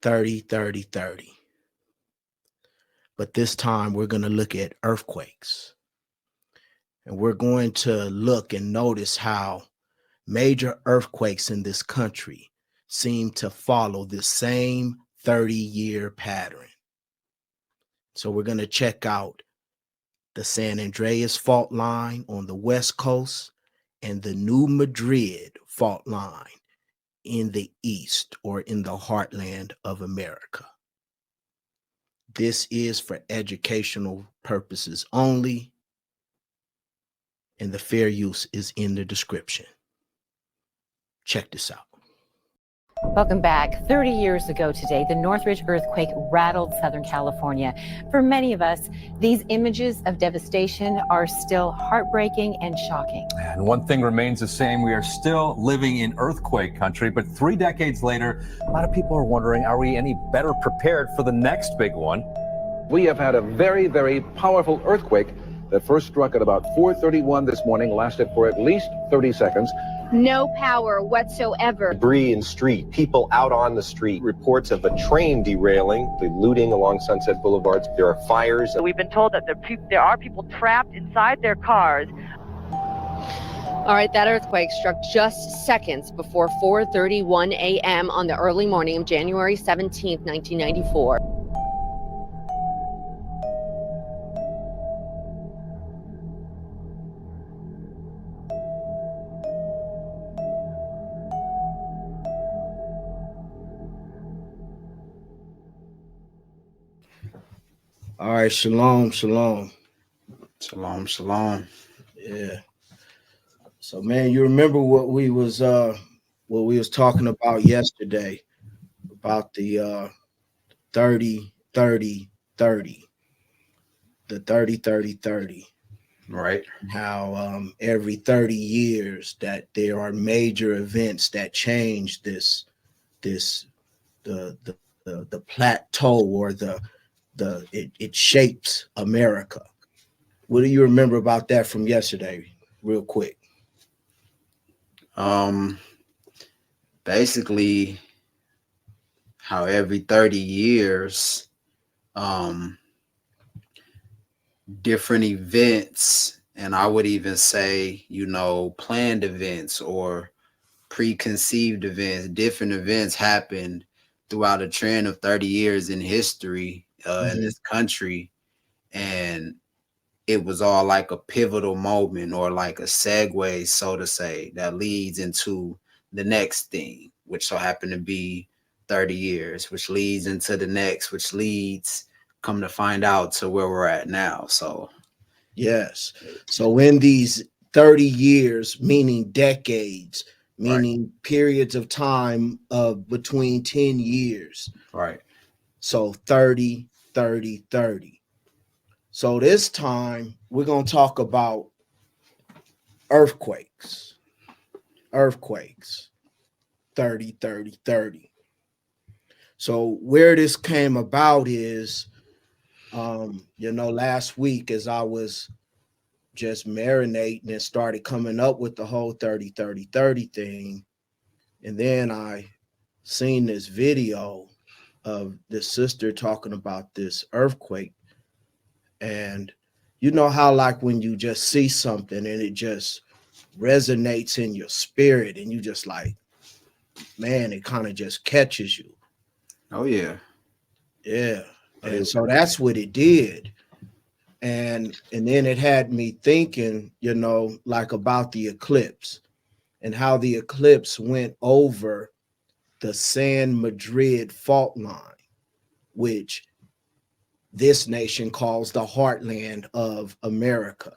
30, 30, 30. But this time we're going to look at earthquakes. And we're going to look and notice how major earthquakes in this country seem to follow this same 30-year pattern. So we're going to check out the San Andreas fault line on the West Coast and the New Madrid fault line in the East, or in the heartland of America. This is for educational purposes only, and the fair use is in the description. Check this out. Welcome back. 30 years ago today, the Northridge earthquake rattled Southern California. For many of us, these images of devastation are still heartbreaking and shocking. And one thing remains the same. We are still living in earthquake country, but 3 decades later, a lot of people are wondering, are we any better prepared for the next big one? We have had a very, very powerful earthquake that first struck at about 4:31 this morning, lasted for at least 30 seconds. No power whatsoever. Debris in street, people out on the street, reports of a train derailing, the looting along Sunset Boulevard. There are fires. We've been told that there are people trapped inside their cars. All right, that earthquake struck just seconds before 4:31 a.m. on the early morning of January 17th, 1994. All right, shalom, shalom. Shalom, shalom. Yeah. So, man, you remember what we was talking about yesterday about the 30, 30, 30. The 30, 30, 30. Right. How every 30 years that there are major events that change the plateau, or it shapes America. What do you remember about that from yesterday, real quick? Basically, how every 30 years, different events, and I would even say, planned events or preconceived events, different events happened throughout a trend of 30 years in history in this country, and it was all like a pivotal moment, or like a segue, so to say, that leads into the next thing, which so happened to be 30 years, which leads into the next, which leads, come to find out, to where we're at now. So yes, so in these 30 years, meaning decades, meaning right, periods of time of between 10 years, right? So 30, 30, 30. So this time we're going to talk about earthquakes. 30, 30, 30. So where this came about is, last week, as I was just marinating and started coming up with the whole 30, 30, 30 thing. And then I seen this video of this sister talking about this earthquake. And you know how, like, when you just see something and it just resonates in your spirit, and you just like, man, it kind of just catches you. Oh, yeah. Yeah. And so that's what it did. And then it had me thinking, like about the eclipse and how the eclipse went over the San Madrid fault line, which this nation calls the heartland of America.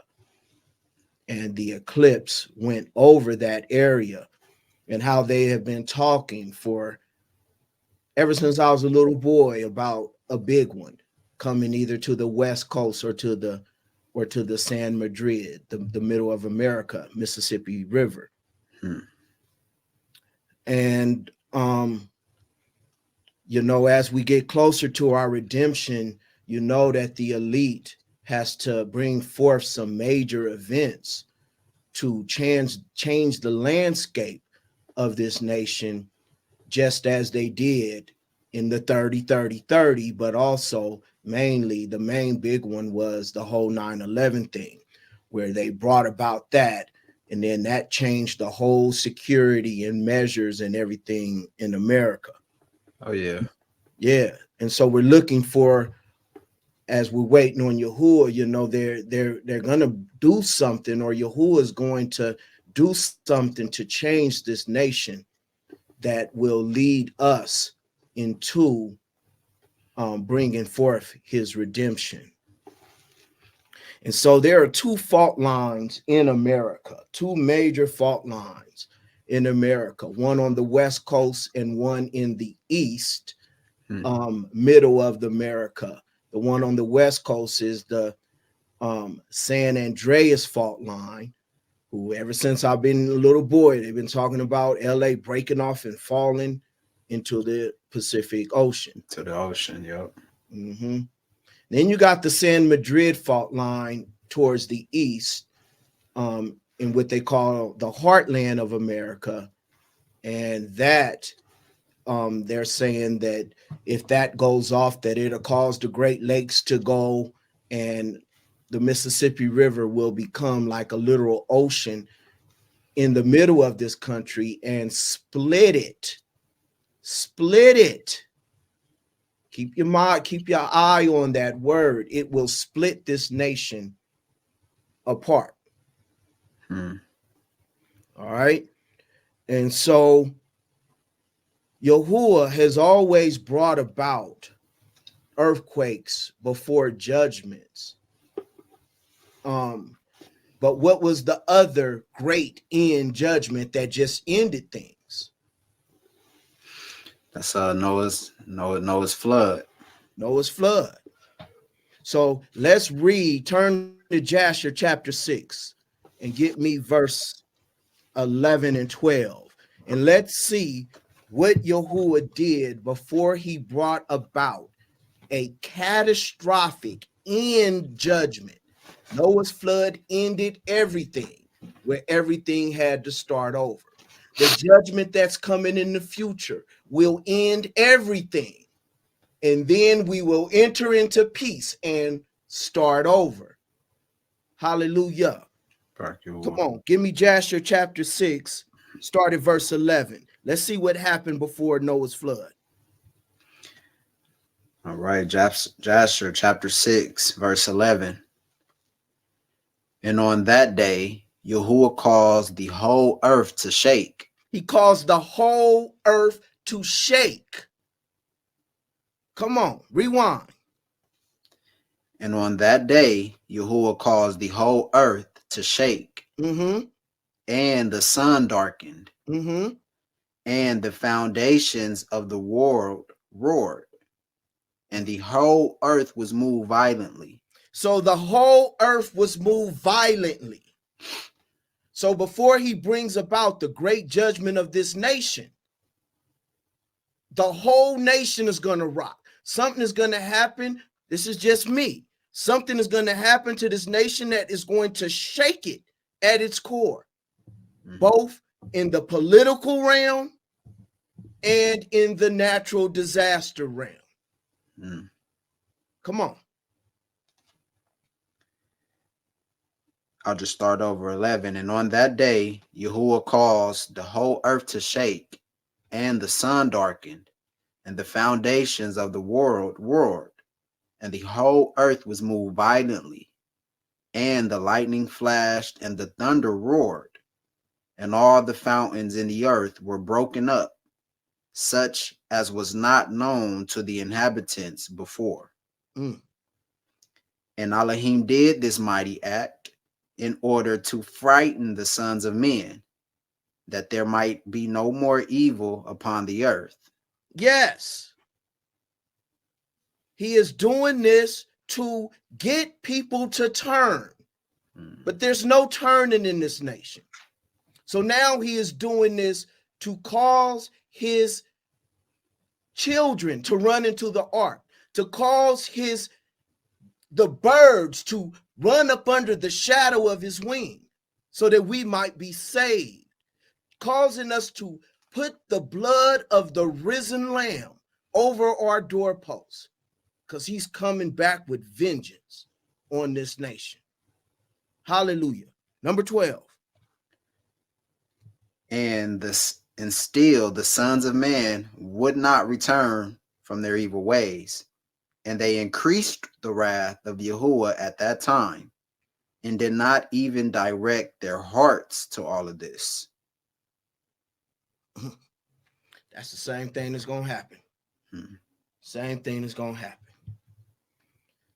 And the eclipse went over that area, and how they have been talking for ever since I was a little boy about a big one coming either to the West Coast or to the San Madrid, the middle of America, Mississippi River. And as we get closer to our redemption, that the elite has to bring forth some major events to change the landscape of this nation, just as they did in the 30-30-30, but also mainly the main big one was the whole 9/11 thing, where they brought about that, and then that changed the whole security and measures and everything in America. Oh yeah. Yeah. And so we're looking for, as we're waiting on Yahuwah, you know, they're gonna do something, or Yahuwah is going to do something to change this nation that will lead us into bringing forth his redemption. And so there are two fault lines in America, two major fault lines in America, one on the West Coast and one in the East, middle of the America. The one on the West Coast is the San Andreas fault line, who ever since I've been a little boy, they've been talking about LA breaking off and falling into the Pacific Ocean. To the ocean, yep. Mm-hmm. Then you got the San Madrid fault line towards the east, in what they call the heartland of America. And that they're saying that if that goes off, that it'll cause the Great Lakes to go, and the Mississippi River will become like a literal ocean in the middle of this country and split it. Keep your mind, keep your eye on that word. It will split this nation apart. All right. And so Yahuwah has always brought about earthquakes before judgments. But what was the other great end judgment that just ended things? That's Noah's flood. Noah's flood. So let's read, turn to Jasher chapter 6 and get me verse 11 and 12. And let's see what Yahuwah did before he brought about a catastrophic end judgment. Noah's flood ended everything, where everything had to start over. The judgment that's coming in the future will end everything. And then we will enter into peace and start over. Hallelujah. Come on, give me Jasher chapter 6, start at verse 11. Let's see what happened before Noah's flood. All right, Jasher chapter 6, verse 11. And on that day, Yahuwah caused the whole earth to shake. He caused the whole earth to shake. Come on, rewind. And on that day, Yahuwah caused the whole earth to shake. And the sun darkened. And the foundations of the world roared. And the whole earth was moved violently. So the whole earth was moved violently. So before he brings about the great judgment of this nation, the whole nation is going to rock. Something is going to happen. This is just me. Something is going to happen to this nation that is going to shake it at its core, both in the political realm and in the natural disaster realm. Come on. I'll just start over 11. And on that day, Yahuwah caused the whole earth to shake, and the sun darkened, and the foundations of the world roared, and the whole earth was moved violently, and the lightning flashed, and the thunder roared, and all the fountains in the earth were broken up, such as was not known to the inhabitants before. And Elohim did this mighty act in order to frighten the sons of men, that there might be no more evil upon the earth. Yes. He is doing this to get people to turn. But there's no turning in this nation. So now he is doing this to cause his children to run into the ark, to cause the birds to run up under the shadow of his wing, so that we might be saved, causing us to put the blood of the risen lamb over our doorposts, because he's coming back with vengeance on this nation. Hallelujah. Number 12. And still the sons of man would not return from their evil ways, and they increased the wrath of Yahuwah at that time, and did not even direct their hearts to all of this. That's the same thing that's going to happen. Same thing that's going to happen.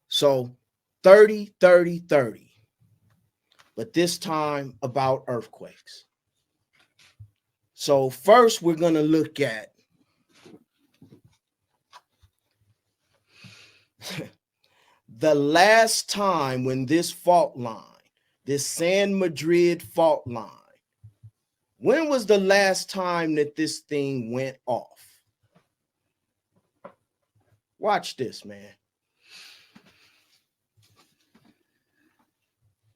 So 30, 30, 30. But this time about earthquakes. So first we're going to look at the last time when this fault line, this San Madrid fault line, when was the last time that this thing went off? Watch this, man.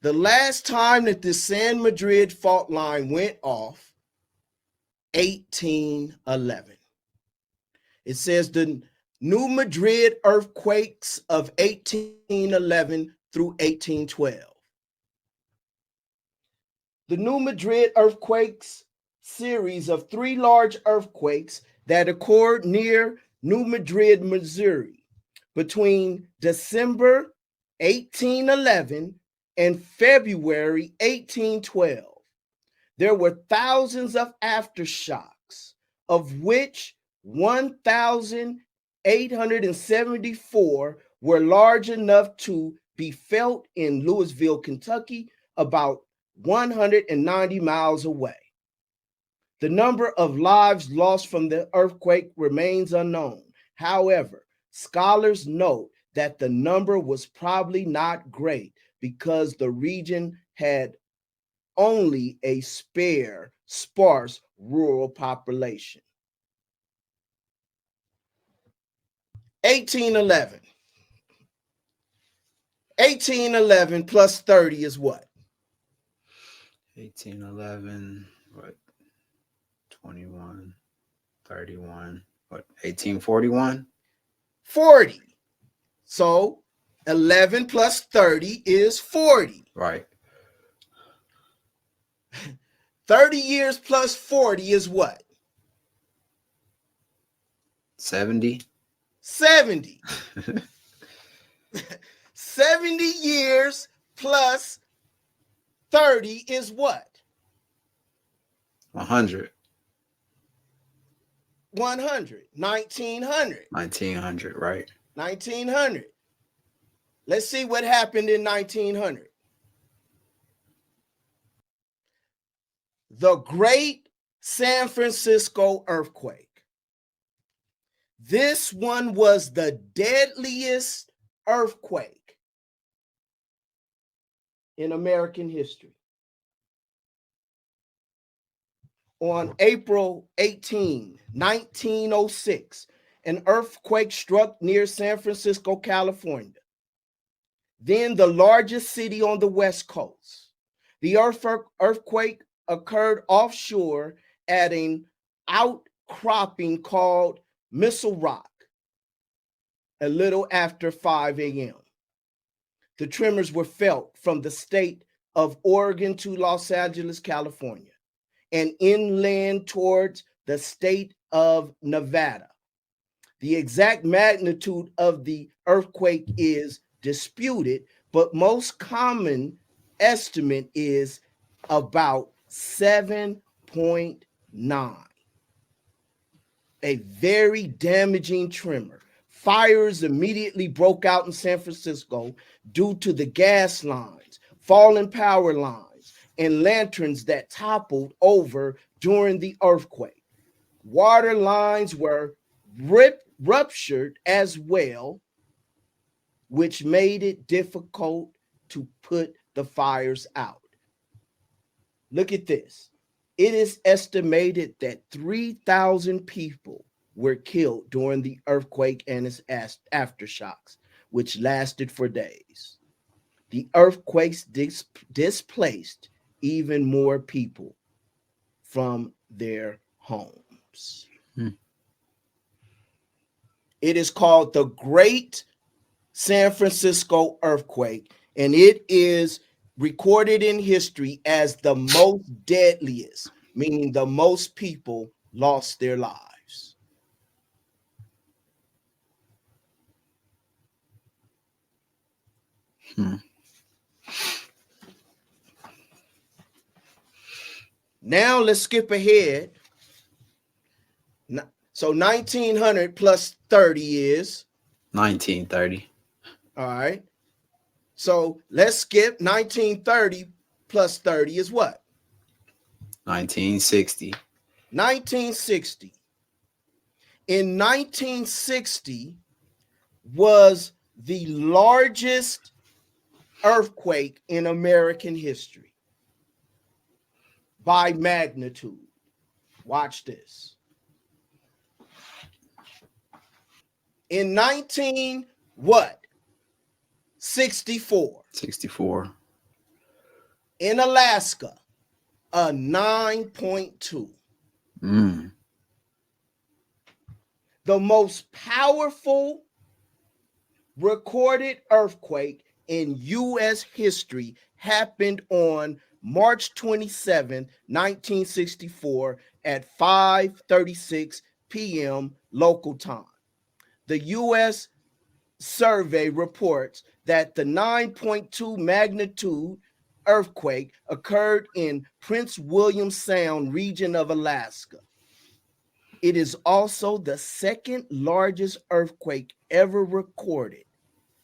The last time that the San Madrid fault line went off, 1811. It says the New Madrid earthquakes of 1811 through 1812. The New Madrid earthquakes series of 3 large earthquakes that occurred near New Madrid, Missouri, between December 1811 and February 1812. There were thousands of aftershocks, of which 1,874 were large enough to be felt in Louisville, Kentucky, about 190 miles away. The number of lives lost from the earthquake remains unknown. However, scholars note that the number was probably not great because the region had only a sparse rural population. 1811. 1811 plus 30 is what? 1811, what? 21, 31, what? 1841? 40. So 11 plus 30 is 40. Right. 30 years plus 40 is what? 70. 70. 70 years plus 30 is what? 100. 100. 1900. 1900, right? 1900. Let's see what happened in 1900. The Great San Francisco Earthquake. This one was the deadliest earthquake in American history. On April 18, 1906, an earthquake struck near San Francisco, California, then the largest city on the West Coast. The earthquake occurred offshore at an outcropping called Missile Rock a little after 5 a.m. The tremors were felt from the state of Oregon to Los Angeles, California, and inland towards the state of Nevada. The exact magnitude of the earthquake is disputed, but most common estimate is about 7.9. A very damaging tremor. Fires immediately broke out in San Francisco due to the gas lines, fallen power lines, and lanterns that toppled over during the earthquake. Water lines were ruptured as well, which made it difficult to put the fires out. Look at this. It is estimated that 3,000 people were killed during the earthquake and its aftershocks, which lasted for days. The earthquakes displaced even more people from their homes. It is called the Great San Francisco Earthquake, and it is recorded in history as the most deadliest, meaning the most people lost their lives. Now let's skip ahead. So 1900 plus 30 is 1930. all right. So let's skip 1930 plus 30 is what? 1960. 1960. In 1960 was the largest earthquake in American history by magnitude. Watch this. In 64. 64. In Alaska, a 9.2. The most powerful recorded earthquake in U.S. history happened on March 27, 1964 at 5:36 p.m. local time. The U.S. survey reports that the 9.2 magnitude earthquake occurred in Prince William Sound region of Alaska. It is also the second largest earthquake ever recorded,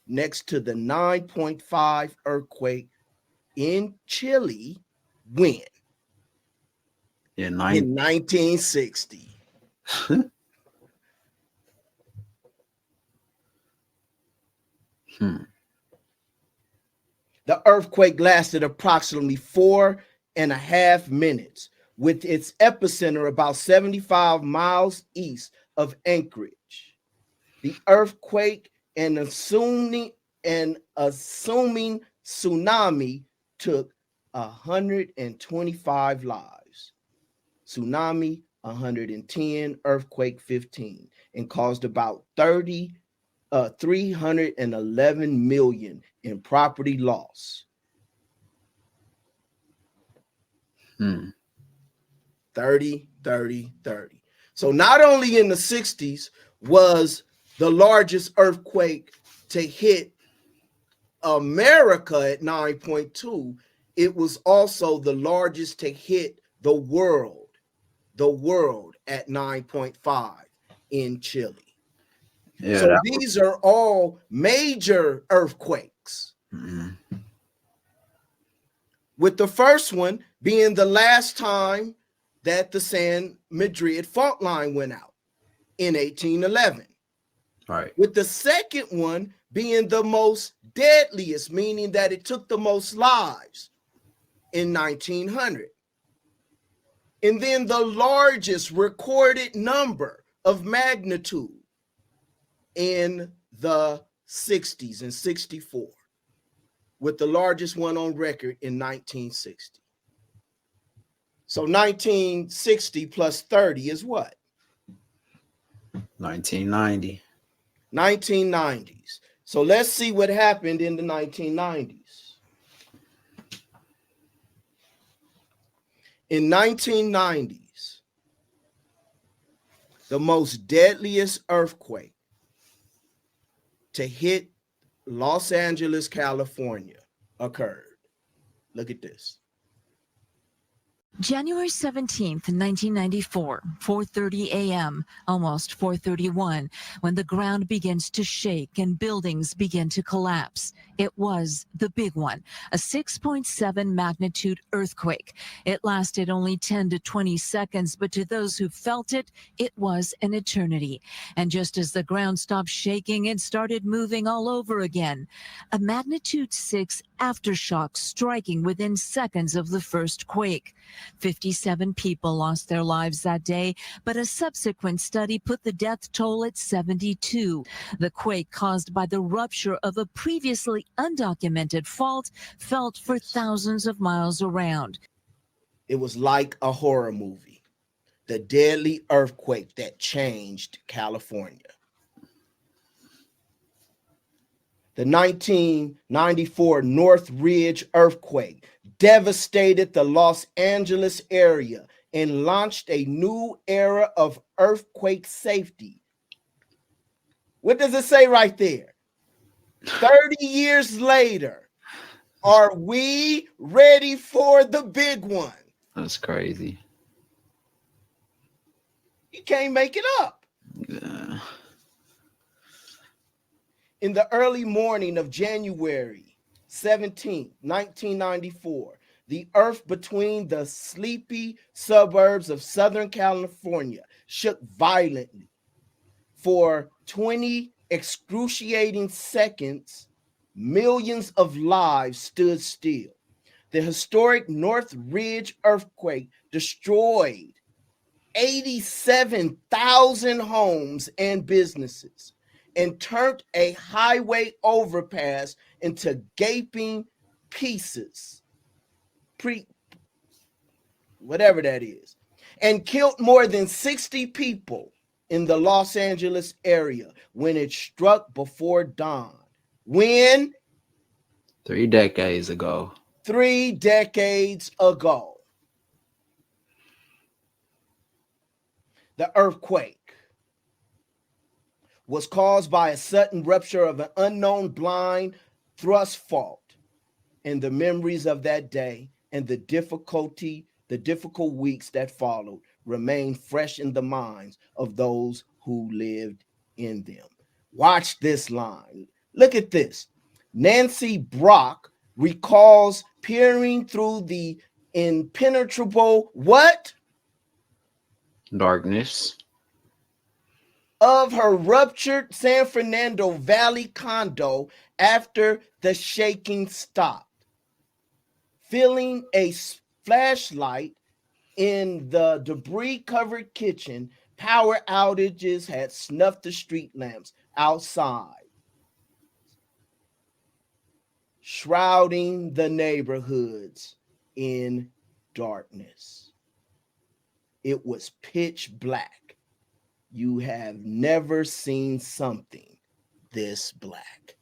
next to the 9.5 earthquake in Chile when? In 1960. The earthquake lasted approximately 4.5 minutes, with its epicenter about 75 miles east of Anchorage. The earthquake and assuming tsunami took 125 lives. Tsunami 110, earthquake 15, and caused about 311 million in property loss. 30. So not only in the 60s was the largest earthquake to hit America at 9.2, it was also the largest to hit the world at 9.5 in Chile. Yeah, so these are all major earthquakes. With the first one being the last time that the San Madrid fault line went out in 1811. Right. With the second one being the most deadliest, meaning that it took the most lives, in 1900. And then the largest recorded number of magnitude in the 60s in 64, with the largest one on record in 1960. So 1960 plus 30 is what? 1990. 1990s. So let's see what happened in the 1990s. In 1990s, the most deadliest earthquake to hit Los Angeles, California occurred. Look at this. January 17th, 1994, 4:30 a.m., almost 4:31, when the ground begins to shake and buildings begin to collapse. It was the big one, a 6.7 magnitude earthquake. It lasted only 10 to 20 seconds, but to those who felt it, it was an eternity. And just as the ground stopped shaking, it started moving all over again. A magnitude 6 aftershock striking within seconds of the first quake. 57 people lost their lives that day, but a subsequent study put the death toll at 72. The quake caused by the rupture of a previously undocumented fault felt for thousands of miles around. It was like a horror movie, the deadly earthquake that changed California. The 1994 Northridge earthquake devastated the Los Angeles area and launched a new era of earthquake safety. What does it say right there? 30 years later, are we ready for the big one? That's crazy. You can't make it up. Yeah. In the early morning of January 17, 1994, the earth between the sleepy suburbs of Southern California shook violently. For 20 excruciating seconds, millions of lives stood still. The historic Northridge earthquake destroyed 87,000 homes and businesses and turned a highway overpass into gaping pieces, whatever that is, and killed more than 60 people in the Los Angeles area when it struck before dawn. When? 3 decades ago. 3 decades ago. The earthquake was caused by a sudden rupture of an unknown blind thrust fault, and the memories of that day and the difficult weeks that followed remain fresh in the minds of those who lived in them. Watch this line. Look at this. Nancy Brock recalls peering through the impenetrable what? Darkness. Of her ruptured San Fernando Valley condo after the shaking stopped. Feeling a flashlight in the debris-covered kitchen, power outages had snuffed the street lamps outside, shrouding the neighborhoods in darkness. It was pitch black. You have never seen something this black.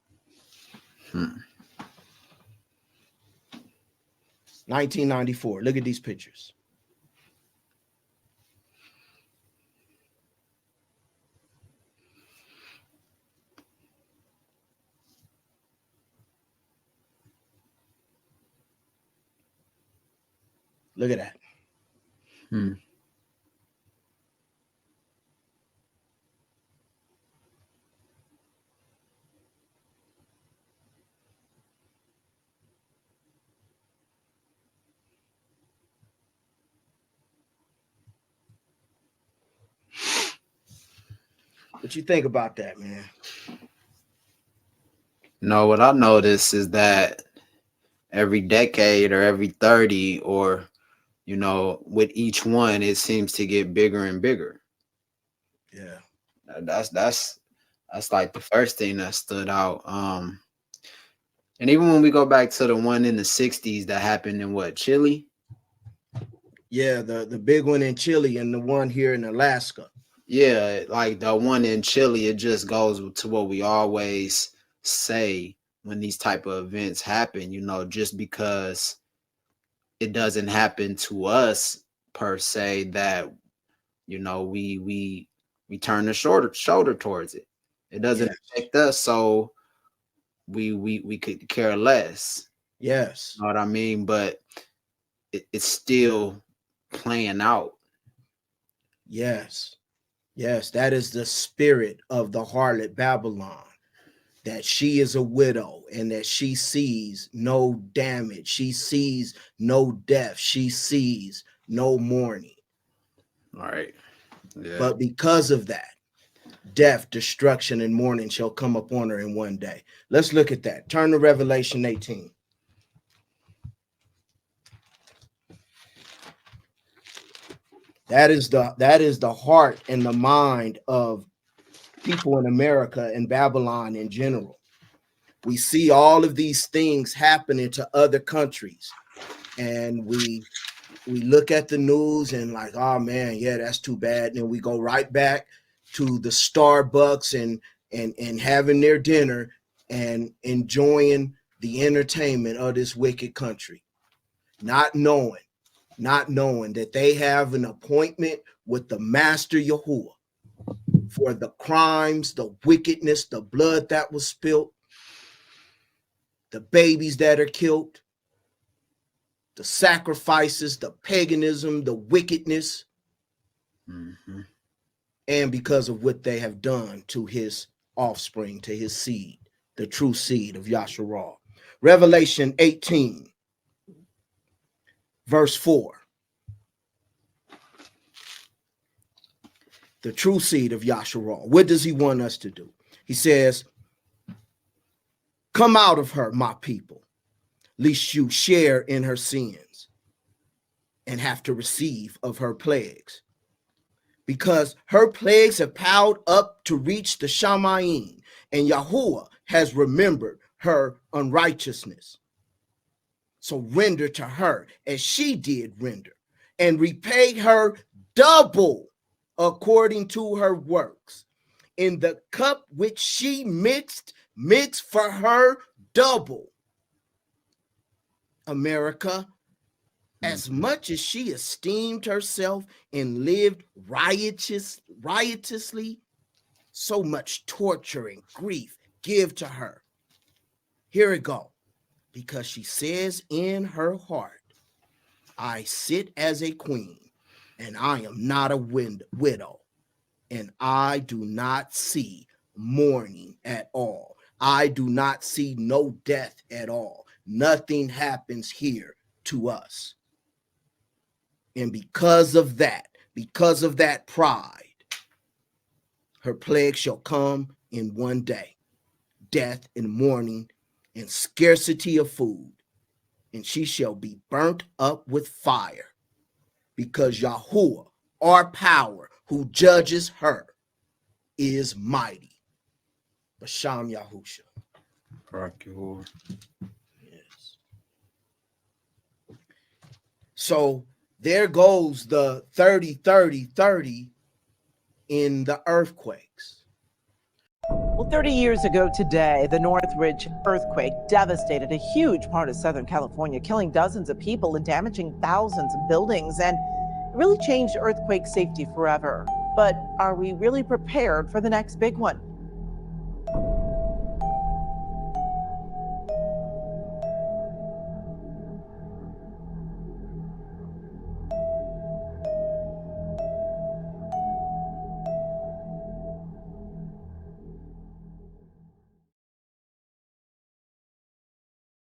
1994. Look at these pictures. Look at that. What you think about that, man? No, what I notice is that every decade or every 30 or, you know, with each one, it seems to get bigger and bigger. Yeah. That's like the first thing that stood out. And even when we go back to the one in the 60s that happened in what, Chile? Yeah, the big one in Chile and the one here in Alaska. Yeah, like the one in Chile, it just goes to what we always say when these type of events happen, you know, just because it doesn't happen to us per se that, you know, we turn the shoulder towards it. It doesn't affect us, so we could care less. Yes. You know what I mean? But it's still playing out. Yes. Yes, that is the spirit of the harlot Babylon, that she is a widow and that she sees no damage. She sees no death. She sees no mourning. All right. Yeah. But because of that, death, destruction, and mourning shall come upon her in one day. Let's look at that. Turn to Revelation 18. That is the heart and the mind of people in America and Babylon in general. We see all of these things happening to other countries, and we look at the news and like, oh man, yeah, that's too bad. And then we go right back to the Starbucks and having their dinner and enjoying the entertainment of this wicked country, not knowing that they have an appointment with the Master Yahuwah for the crimes, the wickedness, the blood that was spilled, the babies that are killed, the sacrifices, the paganism, the wickedness, and because of what they have done to his offspring, to his seed, the true seed of Yasharal. Revelation 18, verse 4. The true seed of Yasharal. What does he want us to do? He says, come out of her, my people, lest you share in her sins and have to receive of her plagues. Because her plagues have piled up to reach the Shamayim, and Yahuwah has remembered her unrighteousness. So render to her as she did render, and repay her double according to her works. In the cup which she mix for her double. America, as much as she esteemed herself and lived riotously, so much torture and grief give to her. Here it go. Because she says in her heart, I sit as a queen, and I am not a widow, and I do not see mourning at all. I do not see no death at all. Nothing happens here to us. And because of that pride, her plague shall come in one day, death and mourning and scarcity of food, and she shall be burnt up with fire, because Yahuwah, our power, who judges her, is mighty. Basham Yahusha. Yes. So there goes the 30-30-30 in the earthquakes. Well, 30 years ago today, the Northridge earthquake devastated a huge part of Southern California, killing dozens of people and damaging thousands of buildings, and it really changed earthquake safety forever. But are we really prepared for the next big one?